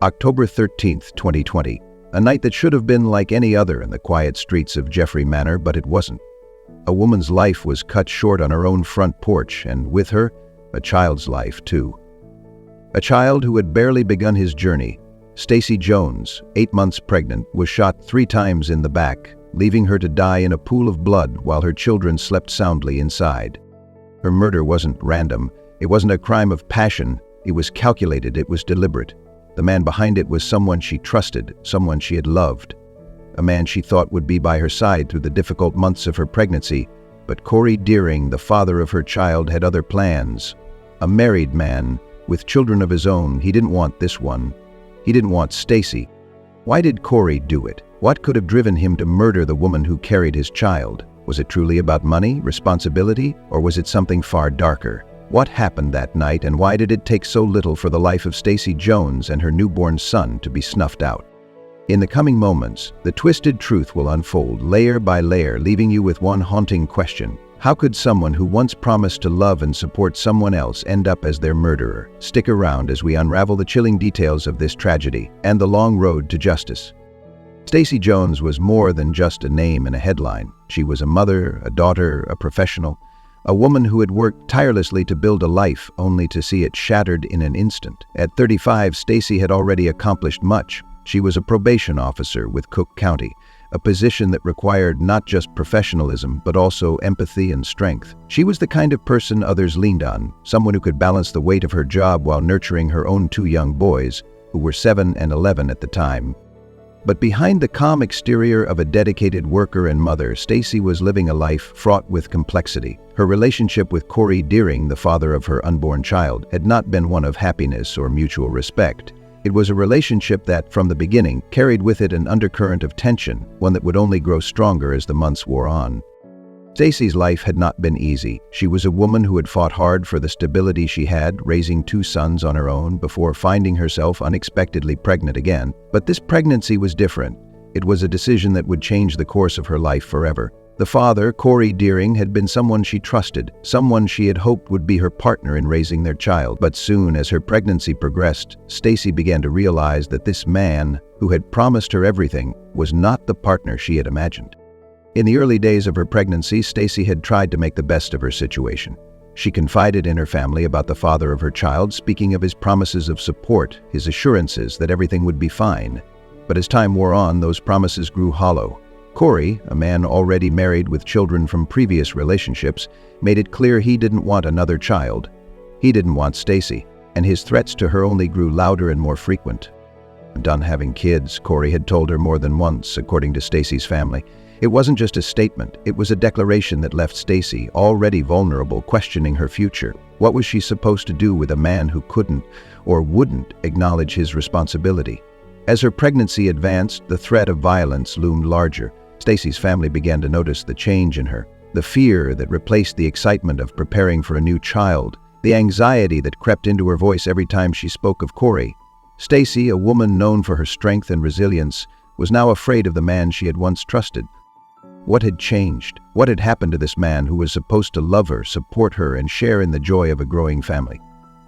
October 13th, 2020. A night that should have been like any other in the quiet streets of Jeffrey Manor, but it wasn't. A woman's life was cut short on her own front porch, and with her, a child's life too. A child who had barely begun his journey, Stacy Jones, 8 months pregnant, was shot 3 times in the back, leaving her to die in a pool of blood while her children slept soundly inside. Her murder wasn't random. It wasn't a crime of passion. It was calculated. It was deliberate. The man behind it was someone she trusted, someone she had loved. A man she thought would be by her side through the difficult months of her pregnancy. But Corey Deering, the father of her child, had other plans. A married man, with children of his own. He didn't want this one. He didn't want Stacy. Why did Corey do it? What could have driven him to murder the woman who carried his child? Was it truly about money, responsibility, or was it something far darker? What happened that night, and why did it take so little for the life of Stacy Jones and her newborn son to be snuffed out? In the coming moments, the twisted truth will unfold layer by layer, leaving you with one haunting question. How could someone who once promised to love and support someone else end up as their murderer? Stick around as we unravel the chilling details of this tragedy and the long road to justice. Stacy Jones was more than just a name and a headline. She was a mother, a daughter, a professional. A woman who had worked tirelessly to build a life only to see it shattered in an instant. At 35, Stacy had already accomplished much. She was a probation officer with Cook County, a position that required not just professionalism but also empathy and strength. She was the kind of person others leaned on, someone who could balance the weight of her job while nurturing her own 2 young boys, who were 7 and 11 at the time. But behind the calm exterior of a dedicated worker and mother, Stacy was living a life fraught with complexity. Her relationship with Corey Deering, the father of her unborn child, had not been one of happiness or mutual respect. It was a relationship that, from the beginning, carried with it an undercurrent of tension, one that would only grow stronger as the months wore on. Stacy's life had not been easy. She was a woman who had fought hard for the stability she had, raising 2 sons on her own before finding herself unexpectedly pregnant again. But this pregnancy was different. It was a decision that would change the course of her life forever. The father, Corey Deering, had been someone she trusted, someone she had hoped would be her partner in raising their child. But soon, as her pregnancy progressed, Stacy began to realize that this man, who had promised her everything, was not the partner she had imagined. In the early days of her pregnancy, Stacy had tried to make the best of her situation. She confided in her family about the father of her child, speaking of his promises of support, his assurances that everything would be fine. But as time wore on, those promises grew hollow. Corey, a man already married with children from previous relationships, made it clear he didn't want another child. He didn't want Stacy, and his threats to her only grew louder and more frequent. "I'm done having kids," Corey had told her more than once, according to Stacy's family. It wasn't just a statement, it was a declaration that left Stacy, already vulnerable, questioning her future. What was she supposed to do with a man who couldn't or wouldn't acknowledge his responsibility? As her pregnancy advanced, the threat of violence loomed larger. Stacy's family began to notice the change in her, the fear that replaced the excitement of preparing for a new child, the anxiety that crept into her voice every time she spoke of Corey. Stacy, a woman known for her strength and resilience, was now afraid of the man she had once trusted. What had changed? What had happened to this man who was supposed to love her, support her, and share in the joy of a growing family?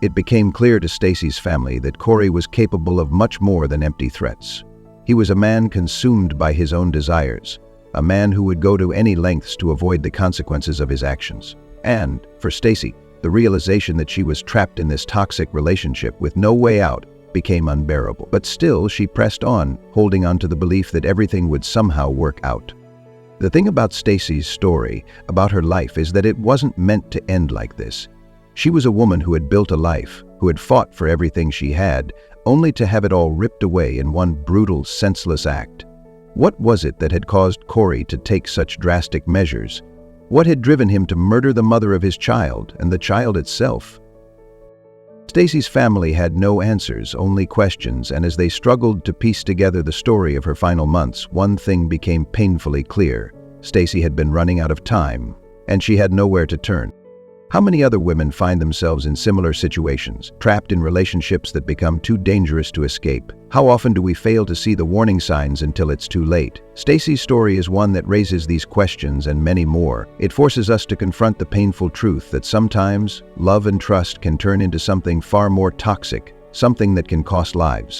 It became clear to Stacy's family that Corey was capable of much more than empty threats. He was a man consumed by his own desires, a man who would go to any lengths to avoid the consequences of his actions. And, for Stacy, the realization that she was trapped in this toxic relationship with no way out became unbearable. But still, she pressed on, holding on to the belief that everything would somehow work out. The thing about Stacy's story, about her life, is that it wasn't meant to end like this. She was a woman who had built a life, who had fought for everything she had, only to have it all ripped away in one brutal, senseless act. What was it that had caused Corey to take such drastic measures? What had driven him to murder the mother of his child and the child itself? Stacy's family had no answers, only questions, and as they struggled to piece together the story of her final months, one thing became painfully clear. Stacy had been running out of time, and she had nowhere to turn. How many other women find themselves in similar situations, trapped in relationships that become too dangerous to escape? How often do we fail to see the warning signs until it's too late? Stacy's story is one that raises these questions and many more. It forces us to confront the painful truth that sometimes love and trust can turn into something far more toxic, something that can cost lives.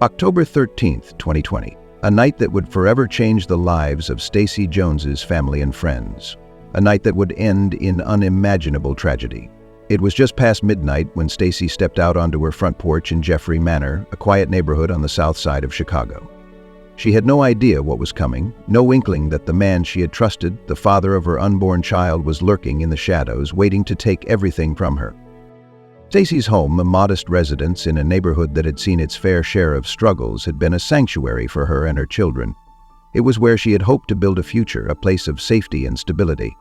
October 13th, 2020, a night that would forever change the lives of Stacy Jones's family and friends. A night that would end in unimaginable tragedy. It was just past midnight when Stacy stepped out onto her front porch in Jeffrey Manor, a quiet neighborhood on the south side of Chicago. She had no idea what was coming, no inkling that the man she had trusted, the father of her unborn child, was lurking in the shadows, waiting to take everything from her. Stacy's home, a modest residence in a neighborhood that had seen its fair share of struggles, had been a sanctuary for her and her children. It was where she had hoped to build a future, a place of safety and stability.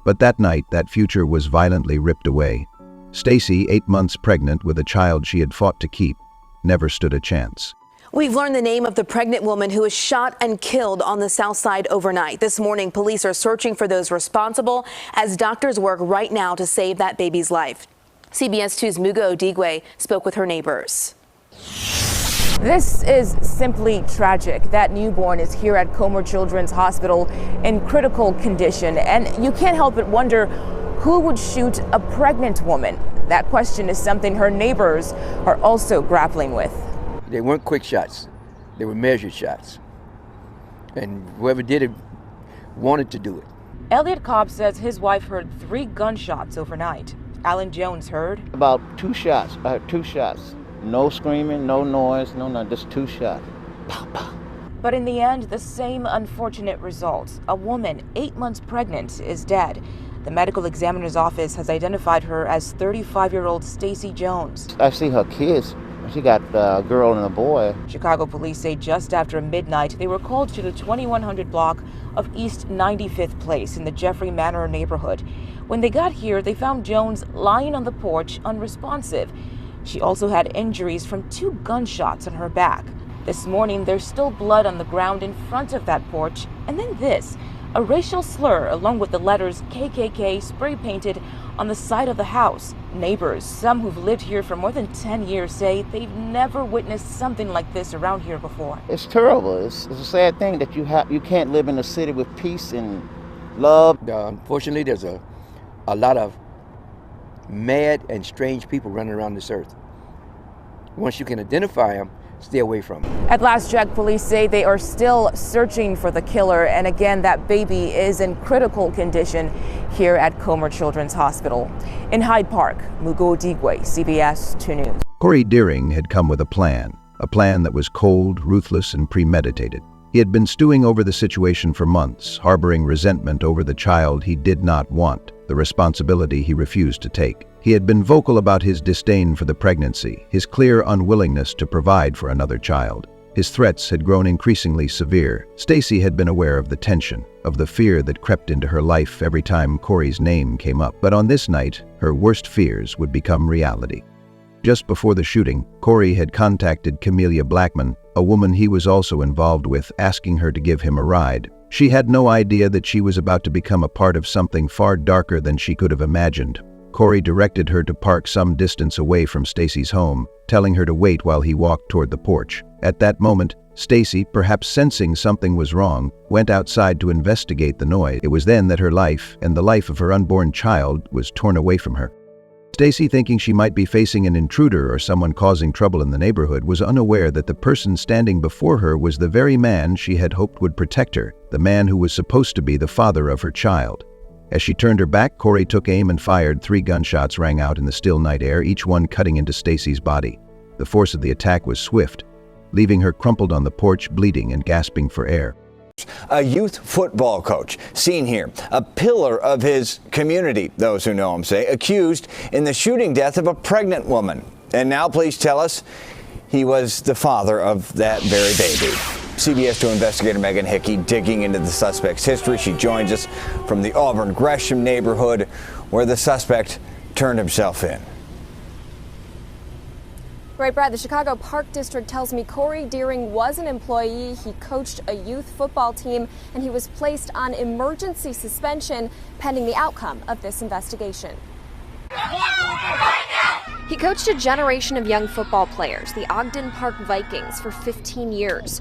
But that night, that future was violently ripped away. Stacy, 8 months pregnant with a child she had fought to keep, never stood a chance. We've learned the name of the pregnant woman who was shot and killed on the south side overnight. This morning, police are searching for those responsible as doctors work right now to save that baby's life. CBS 2's Mugo Odigwe spoke with her neighbors. This is simply tragic. That newborn is here at Comer Children's Hospital in critical condition, and you can't help but wonder who would shoot a pregnant woman. That question is something her neighbors are also grappling with. They weren't quick shots, they were measured shots, and whoever did it wanted to do it. Elliot Cobb says his wife heard 3 gunshots overnight. Alan Jones heard about 2 shots. I heard 2 shots. No screaming, no noise, no nothing, just 2 shots. Pow, pow. But in the end, the same unfortunate result. A woman 8 months pregnant is dead. The medical examiner's office has identified her as 35-year-old Stacy Jones. I see her kids. She got a girl and a boy. Chicago police say just after midnight, they were called to the 2100 block of East 95th Place in the Jeffrey Manor neighborhood. When they got here, they found Jones lying on the porch, unresponsive. She also had injuries from 2 gunshots on her back. This morning, there's still blood on the ground in front of that porch. And then this, a racial slur along with the letters KKK spray painted on the side of the house. Neighbors, some who've lived here for more than 10 years, say they've never witnessed something like this around here before. It's terrible. It's a sad thing that you can't live in a city with peace and love. Unfortunately, there's a lot of mad and strange people running around this earth. Once you can identify them, stay away from them. At last check, police say they are still searching for the killer. And again, that baby is in critical condition here at Comer Children's Hospital. In Hyde Park, Mugo Odigwe, CBS 2 News. Corey Deering had come with a plan that was cold, ruthless, and premeditated. He had been stewing over the situation for months, harboring resentment over the child he did not want, the responsibility he refused to take. He had been vocal about his disdain for the pregnancy, his clear unwillingness to provide for another child. His threats had grown increasingly severe. Stacy had been aware of the tension, of the fear that crept into her life every time Corey's name came up. But on this night, her worst fears would become reality. Just before the shooting, Corey had contacted Camelia Blackman, a woman he was also involved with, asking her to give him a ride. She had no idea that she was about to become a part of something far darker than she could have imagined. Corey directed her to park some distance away from Stacy's home, telling her to wait while he walked toward the porch. At that moment, Stacy, perhaps sensing something was wrong, went outside to investigate the noise. It was then that her life, and the life of her unborn child, was torn away from her. Stacy, thinking she might be facing an intruder or someone causing trouble in the neighborhood, was unaware that the person standing before her was the very man she had hoped would protect her, the man who was supposed to be the father of her child. As she turned her back, Corey took aim and fired. 3 gunshots rang out in the still night air, each one cutting into Stacy's body. The force of the attack was swift, leaving her crumpled on the porch, bleeding and gasping for air. A youth football coach, seen here, a pillar of his community, those who know him say, accused in the shooting death of a pregnant woman. And now police tell us he was the father of that very baby. CBS 2 investigator Megan Hickey digging into the suspect's history. She joins us from the Auburn Gresham neighborhood where the suspect turned himself in. Right, Brad, the Chicago Park District tells me Corey Deering was an employee. He coached a youth football team, and he was placed on emergency suspension pending the outcome of this investigation. He coached a generation of young football players, the Ogden Park Vikings, for 15 years.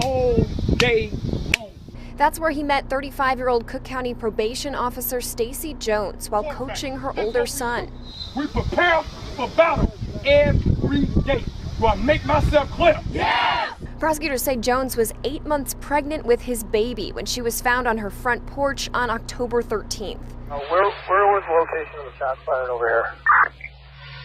All day long. That's where he met 35-year-old Cook County probation officer Stacy Jones while coaching her older son. We prepare for battle every day. Do I make myself clear? Prosecutors say Jones was 8 months pregnant with his baby when she was found on her front porch on October 13th. Where was the location of the shots fired over here?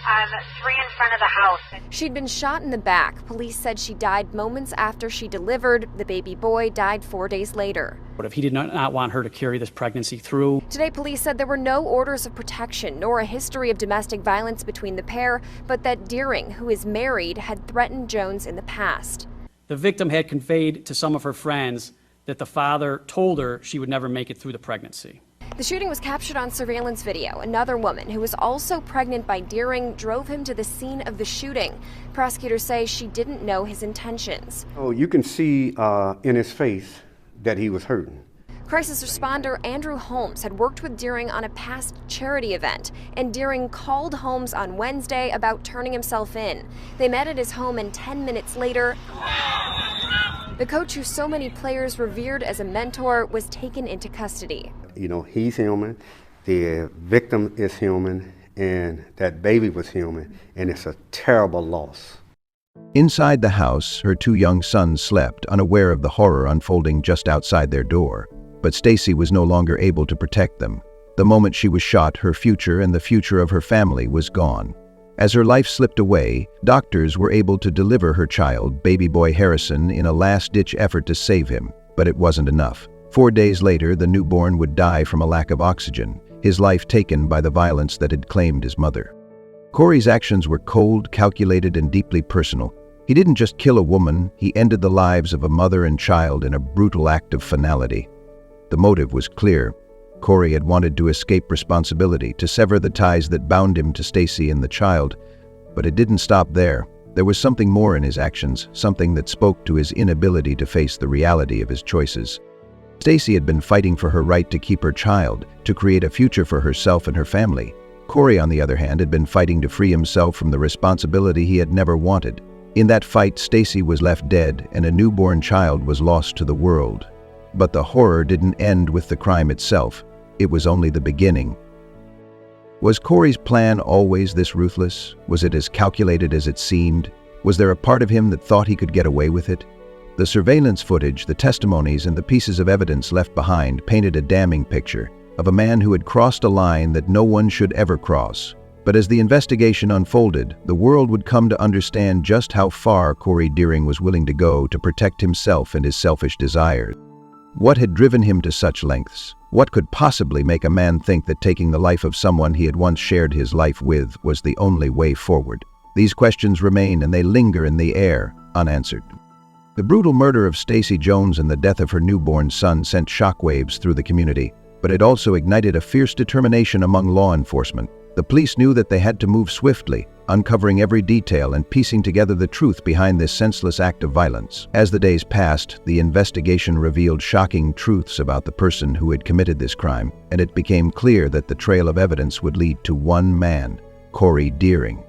3 in front of the house. She'd been shot in the back. Police said she died moments after she delivered. The baby boy died 4 days later. But if he did not want her to carry this pregnancy through. Today, police said there were no orders of protection nor a history of domestic violence between the pair, but that Deering, who is married, had threatened Jones in the past. The victim had conveyed to some of her friends that the father told her she would never make it through the pregnancy. The shooting was captured on surveillance video. Another woman who was also pregnant by Deering drove him to the scene of the shooting. Prosecutors say she didn't know his intentions. Oh, you can see in his face that he was hurting. Crisis responder Andrew Holmes had worked with Deering on a past charity event, and Deering called Holmes on Wednesday about turning himself in. They met at his home, and 10 minutes later, the coach who so many players revered as a mentor was taken into custody. You know, he's human, the victim is human, and that baby was human, and it's a terrible loss. Inside the house, her 2 young sons slept, unaware of the horror unfolding just outside their door. But Stacy was no longer able to protect them. The moment she was shot, her future and the future of her family was gone. As her life slipped away, doctors were able to deliver her child, baby boy Harrison, in a last-ditch effort to save him. But it wasn't enough. 4 days later, the newborn would die from a lack of oxygen, his life taken by the violence that had claimed his mother. Corey's actions were cold, calculated, and deeply personal. He didn't just kill a woman, he ended the lives of a mother and child in a brutal act of finality. The motive was clear. Corey had wanted to escape responsibility, to sever the ties that bound him to Stacy and the child. But it didn't stop there. There was something more in his actions, something that spoke to his inability to face the reality of his choices. Stacy had been fighting for her right to keep her child, to create a future for herself and her family. Corey, on the other hand, had been fighting to free himself from the responsibility he had never wanted. In that fight, Stacy was left dead, and a newborn child was lost to the world. But the horror didn't end with the crime itself. It was only the beginning. Was Corey's plan always this ruthless? Was it as calculated as it seemed? Was there a part of him that thought he could get away with it? The surveillance footage, the testimonies, and the pieces of evidence left behind painted a damning picture of a man who had crossed a line that no one should ever cross. But as the investigation unfolded, the world would come to understand just how far Corey Deering was willing to go to protect himself and his selfish desires. What had driven him to such lengths? What could possibly make a man think that taking the life of someone he had once shared his life with was the only way forward? These questions remain, and they linger in the air, unanswered. The brutal murder of Stacy Jones and the death of her newborn son sent shockwaves through the community, but it also ignited a fierce determination among law enforcement. The police knew that they had to move swiftly, uncovering every detail and piecing together the truth behind this senseless act of violence. As the days passed, the investigation revealed shocking truths about the person who had committed this crime, and it became clear that the trail of evidence would lead to one man, Corey Deering.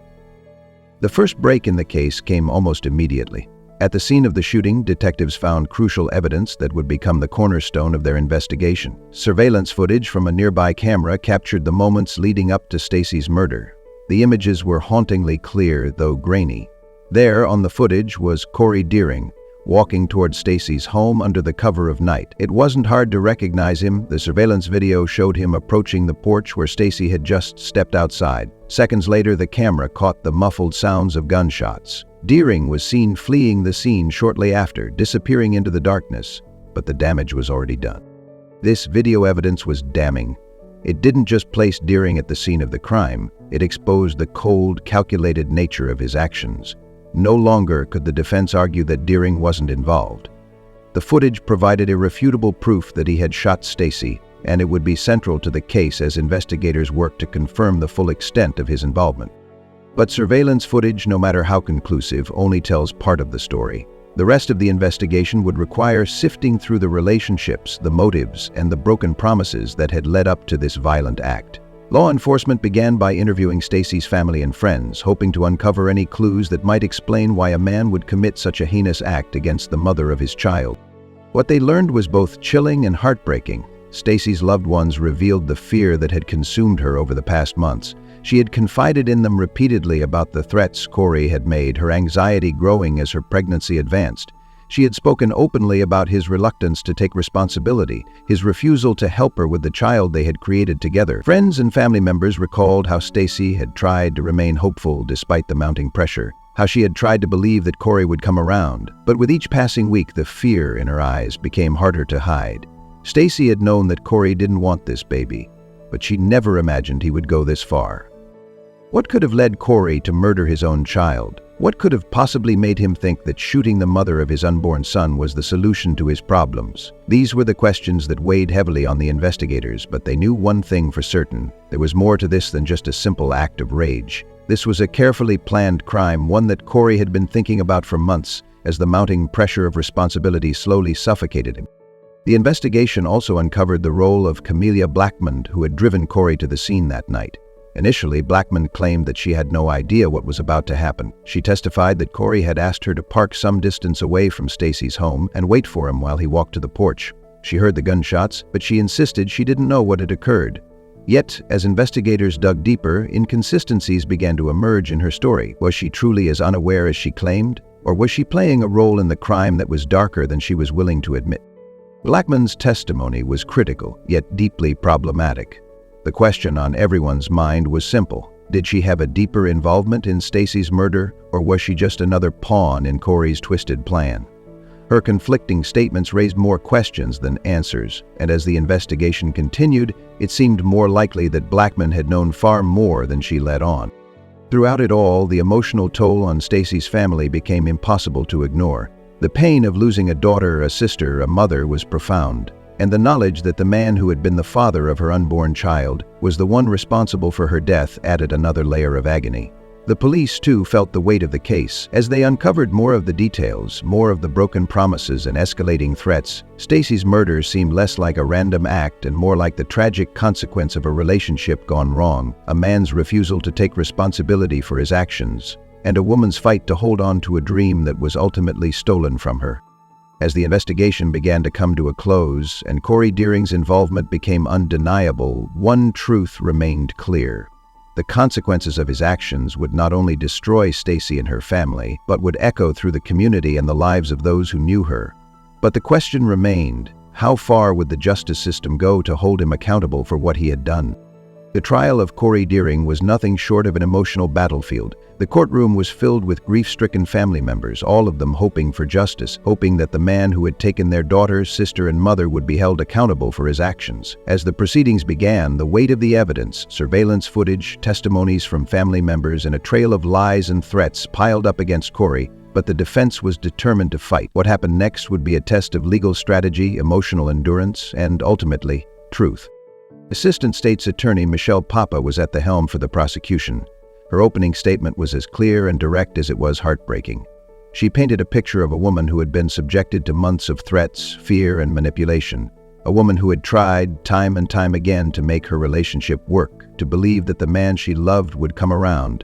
The first break in the case came almost immediately. At the scene of the shooting, detectives found crucial evidence that would become the cornerstone of their investigation. Surveillance footage from a nearby camera captured the moments leading up to Stacy's murder. The images were hauntingly clear, though grainy. There, on the footage, was Corey Deering, walking toward Stacy's home under the cover of night. It wasn't hard to recognize him. The surveillance video showed him approaching the porch where Stacy had just stepped outside. Seconds later, the camera caught the muffled sounds of gunshots. Deering was seen fleeing the scene shortly after, disappearing into the darkness, but the damage was already done. This video evidence was damning. It didn't just place Deering at the scene of the crime, it exposed the cold, calculated nature of his actions. No longer could the defense argue that Deering wasn't involved. The footage provided irrefutable proof that he had shot Stacy, and it would be central to the case as investigators worked to confirm the full extent of his involvement. But surveillance footage, no matter how conclusive, only tells part of the story. The rest of the investigation would require sifting through the relationships, the motives, and the broken promises that had led up to this violent act. Law enforcement began by interviewing Stacy's family and friends, hoping to uncover any clues that might explain why a man would commit such a heinous act against the mother of his child. What they learned was both chilling and heartbreaking. Stacy's loved ones revealed the fear that had consumed her over the past months. She had confided in them repeatedly about the threats Corey had made, her anxiety growing as her pregnancy advanced. She had spoken openly about his reluctance to take responsibility, his refusal to help her with the child they had created together. Friends and family members recalled how Stacy had tried to remain hopeful despite the mounting pressure, how she had tried to believe that Corey would come around. But with each passing week, the fear in her eyes became harder to hide. Stacy had known that Corey didn't want this baby, but she never imagined he would go this far. What could have led Corey to murder his own child? What could have possibly made him think that shooting the mother of his unborn son was the solution to his problems? These were the questions that weighed heavily on the investigators, but they knew one thing for certain. There was more to this than just a simple act of rage. This was a carefully planned crime, one that Corey had been thinking about for months, as the mounting pressure of responsibility slowly suffocated him. The investigation also uncovered the role of Camelia Blackman, who had driven Corey to the scene that night. Initially, Blackman claimed that she had no idea what was about to happen. She testified that Corey had asked her to park some distance away from Stacy's home and wait for him while he walked to the porch. She heard the gunshots, but she insisted she didn't know what had occurred. Yet, as investigators dug deeper, inconsistencies began to emerge in her story. Was she truly as unaware as she claimed? Or was she playing a role in the crime that was darker than she was willing to admit? Blackman's testimony was critical, yet deeply problematic. The question on everyone's mind was simple. Did she have a deeper involvement in Stacy's murder, or was she just another pawn in Corey's twisted plan? Her conflicting statements raised more questions than answers, and as the investigation continued, it seemed more likely that Blackman had known far more than she let on. Throughout it all, the emotional toll on Stacy's family became impossible to ignore. The pain of losing a daughter, a sister, a mother was profound, and the knowledge that the man who had been the father of her unborn child was the one responsible for her death added another layer of agony. The police, too, felt the weight of the case. As they uncovered more of the details, more of the broken promises and escalating threats, Stacy's murder seemed less like a random act and more like the tragic consequence of a relationship gone wrong, a man's refusal to take responsibility for his actions, and a woman's fight to hold on to a dream that was ultimately stolen from her. As the investigation began to come to a close and Corey Deering's involvement became undeniable, one truth remained clear. The consequences of his actions would not only destroy Stacy and her family, but would echo through the community and the lives of those who knew her. But the question remained, how far would the justice system go to hold him accountable for what he had done? The trial of Corey Deering was nothing short of an emotional battlefield. The courtroom was filled with grief-stricken family members, all of them hoping for justice, hoping that the man who had taken their daughter, sister, and mother would be held accountable for his actions. As the proceedings began, the weight of the evidence, surveillance footage, testimonies from family members, and a trail of lies and threats piled up against Corey, but the defense was determined to fight. What happened next would be a test of legal strategy, emotional endurance, and ultimately, truth. Assistant State's Attorney Michelle Papa was at the helm for the prosecution. Her opening statement was as clear and direct as it was heartbreaking. She painted a picture of a woman who had been subjected to months of threats, fear, and manipulation. A woman who had tried time and time again to make her relationship work, to believe that the man she loved would come around.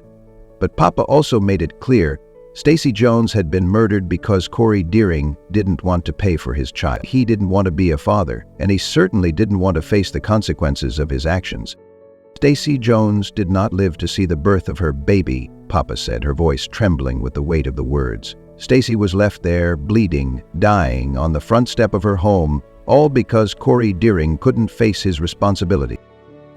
But Papa also made it clear Stacy Jones had been murdered because Corey Deering didn't want to pay for his child. He didn't want to be a father, and he certainly didn't want to face the consequences of his actions. Stacy Jones did not live to see the birth of her baby, Papa said, her voice trembling with the weight of the words. Stacy was left there, bleeding, dying, on the front step of her home, all because Corey Deering couldn't face his responsibility.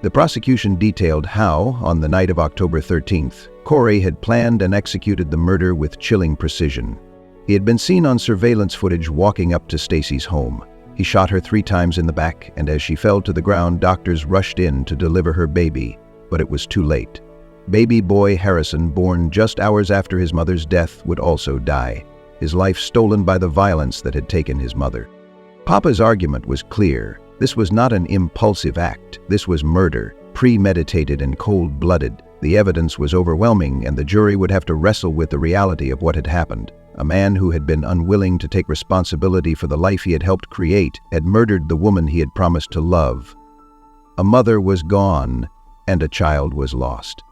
The prosecution detailed how, on the night of October 13th, Corey had planned and executed the murder with chilling precision. He had been seen on surveillance footage walking up to Stacy's home. He shot her 3 times in the back, and as she fell to the ground, doctors rushed in to deliver her baby, but it was too late. Baby boy Harrison, born just hours after his mother's death, would also die, his life stolen by the violence that had taken his mother. Papa's argument was clear. This was not an impulsive act. This was murder, premeditated and cold-blooded. The evidence was overwhelming, and the jury would have to wrestle with the reality of what had happened. A man who had been unwilling to take responsibility for the life he had helped create had murdered the woman he had promised to love. A mother was gone, and a child was lost.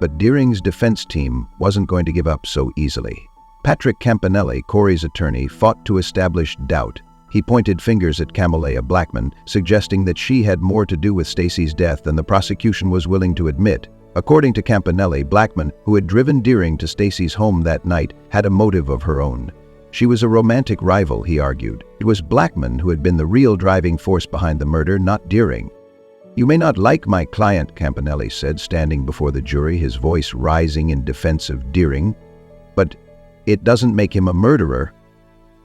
But Deering's defense team wasn't going to give up so easily. Patrick Campanelli, Corey's attorney, fought to establish doubt. He pointed fingers at Camellia Blackman, suggesting that she had more to do with Stacy's death than the prosecution was willing to admit. According to Campanelli, Blackman, who had driven Deering to Stacy's home that night, had a motive of her own. She was a romantic rival, he argued. It was Blackman who had been the real driving force behind the murder, not Deering. "You may not like my client," Campanelli said, standing before the jury, his voice rising in defense of Deering, "but it doesn't make him a murderer."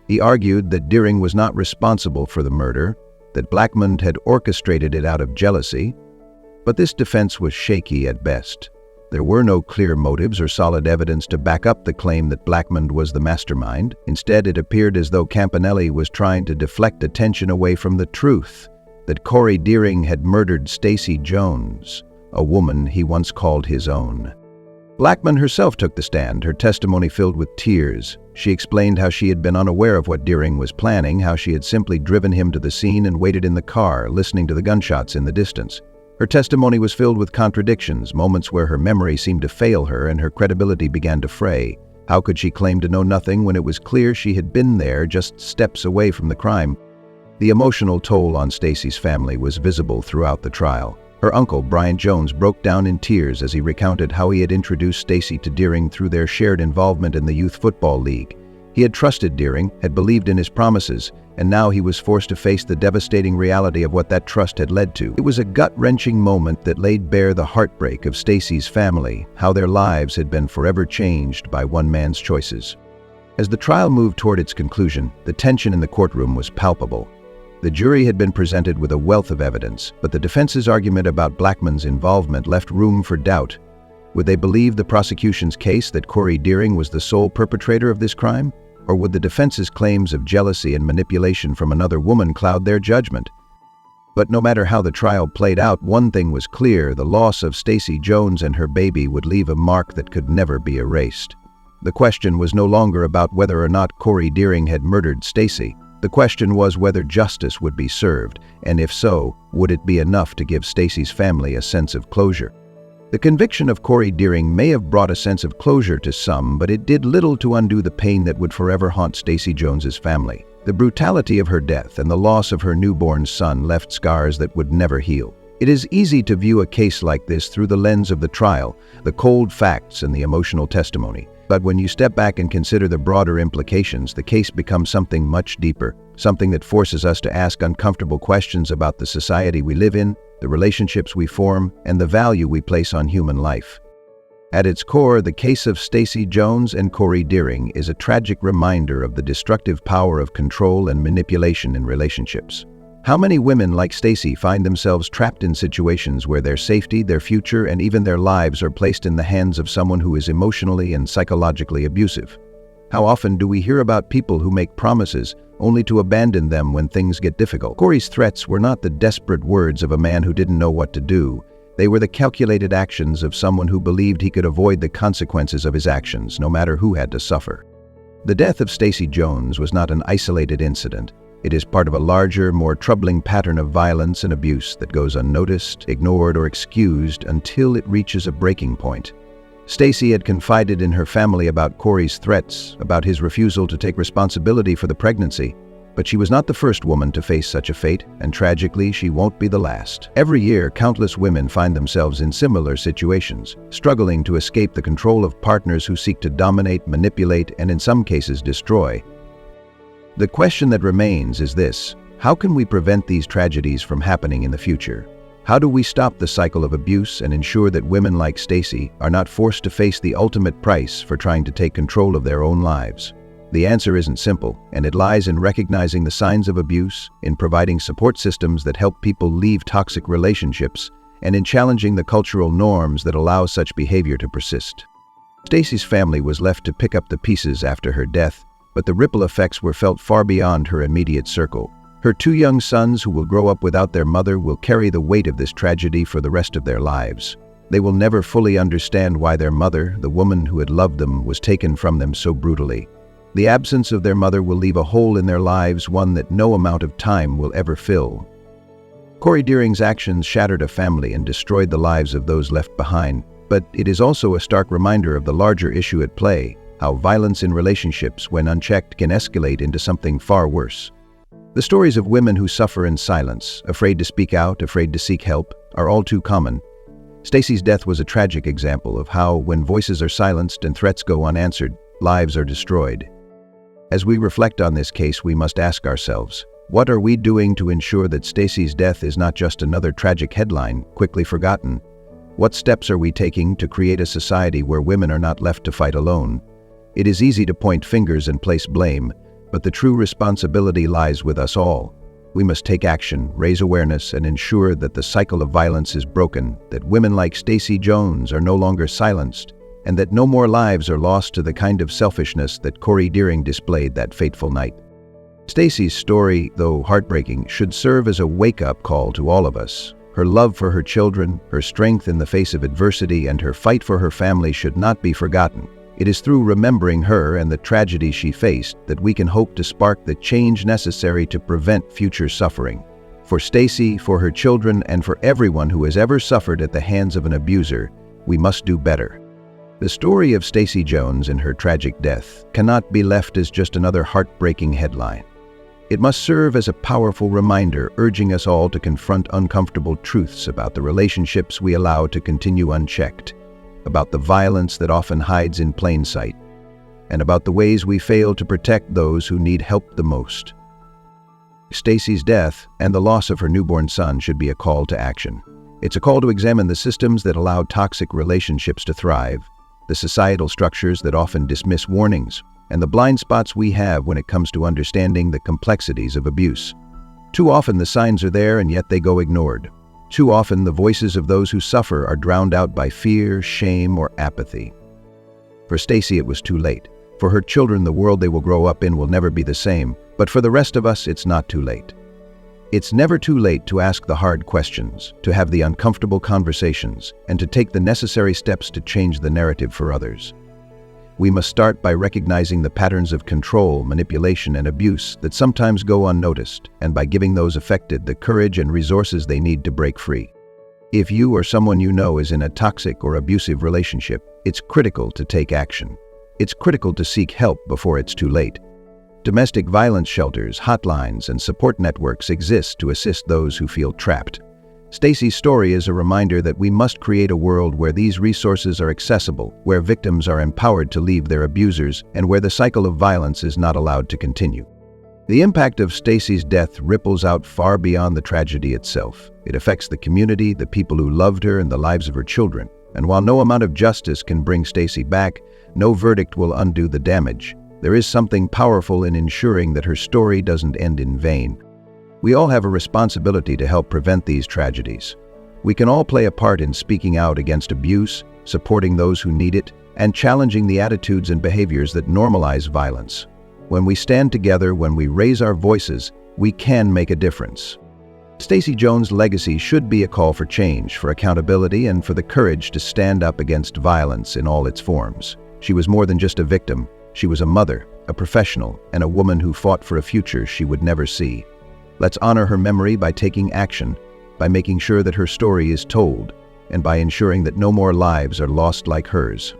He argued that Deering was not responsible for the murder, that Blackman had orchestrated it out of jealousy, but this defense was shaky at best. There were no clear motives or solid evidence to back up the claim that Blackman was the mastermind. Instead, it appeared as though Campanelli was trying to deflect attention away from the truth, that Corey Deering had murdered Stacy Jones, a woman he once called his own. Blackman herself took the stand, her testimony filled with tears. She explained how she had been unaware of what Deering was planning, how she had simply driven him to the scene and waited in the car, listening to the gunshots in the distance. Her testimony was filled with contradictions, moments where her memory seemed to fail her and her credibility began to fray. How could she claim to know nothing when it was clear she had been there, just steps away from the crime? The emotional toll on Stacy's family was visible throughout the trial. Her uncle, Brian Jones, broke down in tears as he recounted how he had introduced Stacy to Deering through their shared involvement in the Youth Football League. He had trusted Deering, had believed in his promises, and now he was forced to face the devastating reality of what that trust had led to. It was a gut-wrenching moment that laid bare the heartbreak of Stacy's family, how their lives had been forever changed by one man's choices. As the trial moved toward its conclusion, the tension in the courtroom was palpable. The jury had been presented with a wealth of evidence, but the defense's argument about Blackman's involvement left room for doubt. Would they believe the prosecution's case that Corey Deering was the sole perpetrator of this crime? Or would the defense's claims of jealousy and manipulation from another woman cloud their judgment? But no matter how the trial played out, one thing was clear: the loss of Stacy Jones and her baby would leave a mark that could never be erased. The question was no longer about whether or not Corey Deering had murdered Stacy. The question was whether justice would be served, and if so, would it be enough to give Stacy's family a sense of closure? The conviction of Corey Deering may have brought a sense of closure to some, but it did little to undo the pain that would forever haunt Stacy Jones's family. The brutality of her death and the loss of her newborn son left scars that would never heal. It is easy to view a case like this through the lens of the trial, the cold facts and the emotional testimony. But when you step back and consider the broader implications, the case becomes something much deeper, something that forces us to ask uncomfortable questions about the society we live in, the relationships we form, and the value we place on human life. At its core, the case of Stacy Jones and Corey Deering is a tragic reminder of the destructive power of control and manipulation in relationships. How many women like Stacy find themselves trapped in situations where their safety, their future, and even their lives are placed in the hands of someone who is emotionally and psychologically abusive? How often do we hear about people who make promises only to abandon them when things get difficult? Corey's threats were not the desperate words of a man who didn't know what to do. They were the calculated actions of someone who believed he could avoid the consequences of his actions, no matter who had to suffer. The death of Stacy Jones was not an isolated incident. It is part of a larger, more troubling pattern of violence and abuse that goes unnoticed, ignored, or excused until it reaches a breaking point. Stacy had confided in her family about Corey's threats, about his refusal to take responsibility for the pregnancy. But she was not the first woman to face such a fate, and tragically, she won't be the last. Every year, countless women find themselves in similar situations, struggling to escape the control of partners who seek to dominate, manipulate, and in some cases destroy. The question that remains is this: how can we prevent these tragedies from happening in the future? How do we stop the cycle of abuse and ensure that women like Stacy are not forced to face the ultimate price for trying to take control of their own lives? The answer isn't simple, and it lies in recognizing the signs of abuse, in providing support systems that help people leave toxic relationships, and in challenging the cultural norms that allow such behavior to persist. Stacy's family was left to pick up the pieces after her death, but the ripple effects were felt far beyond her immediate circle. Her 2 young sons, who will grow up without their mother, will carry the weight of this tragedy for the rest of their lives. They will never fully understand why their mother, the woman who had loved them, was taken from them so brutally. The absence of their mother will leave a hole in their lives, one that no amount of time will ever fill. Corey Deering's actions shattered a family and destroyed the lives of those left behind, but it is also a stark reminder of the larger issue at play: how violence in relationships, when unchecked, can escalate into something far worse. The stories of women who suffer in silence, afraid to speak out, afraid to seek help, are all too common. Stacy's death was a tragic example of how, when voices are silenced and threats go unanswered, lives are destroyed. As we reflect on this case, we must ask ourselves, what are we doing to ensure that Stacy's death is not just another tragic headline, quickly forgotten? What steps are we taking to create a society where women are not left to fight alone? It is easy to point fingers and place blame, but the true responsibility lies with us all. We must take action, raise awareness, and ensure that the cycle of violence is broken, that women like Stacy Jones are no longer silenced, and that no more lives are lost to the kind of selfishness that Corey Deering displayed that fateful night. Stacy's story, though heartbreaking, should serve as a wake-up call to all of us. Her love for her children, her strength in the face of adversity, and her fight for her family should not be forgotten. It is through remembering her and the tragedy she faced that we can hope to spark the change necessary to prevent future suffering. For Stacy, for her children, and for everyone who has ever suffered at the hands of an abuser, we must do better. The story of Stacy Jones and her tragic death cannot be left as just another heartbreaking headline. It must serve as a powerful reminder urging us all to confront uncomfortable truths about the relationships we allow to continue unchecked, about the violence that often hides in plain sight, and about the ways we fail to protect those who need help the most. Stacy's death and the loss of her newborn son should be a call to action. It's a call to examine the systems that allow toxic relationships to thrive, the societal structures that often dismiss warnings, and the blind spots we have when it comes to understanding the complexities of abuse. Too often the signs are there and yet they go ignored. Too often the voices of those who suffer are drowned out by fear, shame, or apathy. For Stacy, it was too late. For her children, the world they will grow up in will never be the same. But for the rest of us, it's not too late. It's never too late to ask the hard questions, to have the uncomfortable conversations, and to take the necessary steps to change the narrative for others. We must start by recognizing the patterns of control, manipulation, and abuse that sometimes go unnoticed, and by giving those affected the courage and resources they need to break free. If you or someone you know is in a toxic or abusive relationship, it's critical to take action. It's critical to seek help before it's too late. Domestic violence shelters, hotlines, and support networks exist to assist those who feel trapped. Stacy's story is a reminder that we must create a world where these resources are accessible, where victims are empowered to leave their abusers, and where the cycle of violence is not allowed to continue. The impact of Stacy's death ripples out far beyond the tragedy itself. It affects the community, the people who loved her, and the lives of her children. And while no amount of justice can bring Stacy back, no verdict will undo the damage. There is something powerful in ensuring that her story doesn't end in vain. We all have a responsibility to help prevent these tragedies. We can all play a part in speaking out against abuse, supporting those who need it, and challenging the attitudes and behaviors that normalize violence. When we stand together, when we raise our voices, we can make a difference. Stacy Jones' legacy should be a call for change, for accountability, and for the courage to stand up against violence in all its forms. She was more than just a victim. She was a mother, a professional, and a woman who fought for a future she would never see. Let's honor her memory by taking action, by making sure that her story is told, and by ensuring that no more lives are lost like hers.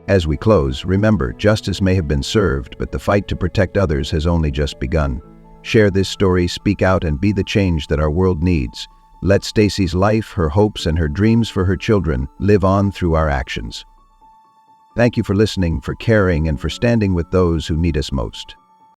As we close, remember, justice may have been served, but the fight to protect others has only just begun. Share this story, speak out, and be the change that our world needs. Let Stacy's life, her hopes, and her dreams for her children live on through our actions. Thank you for listening, for caring, and for standing with those who need us most.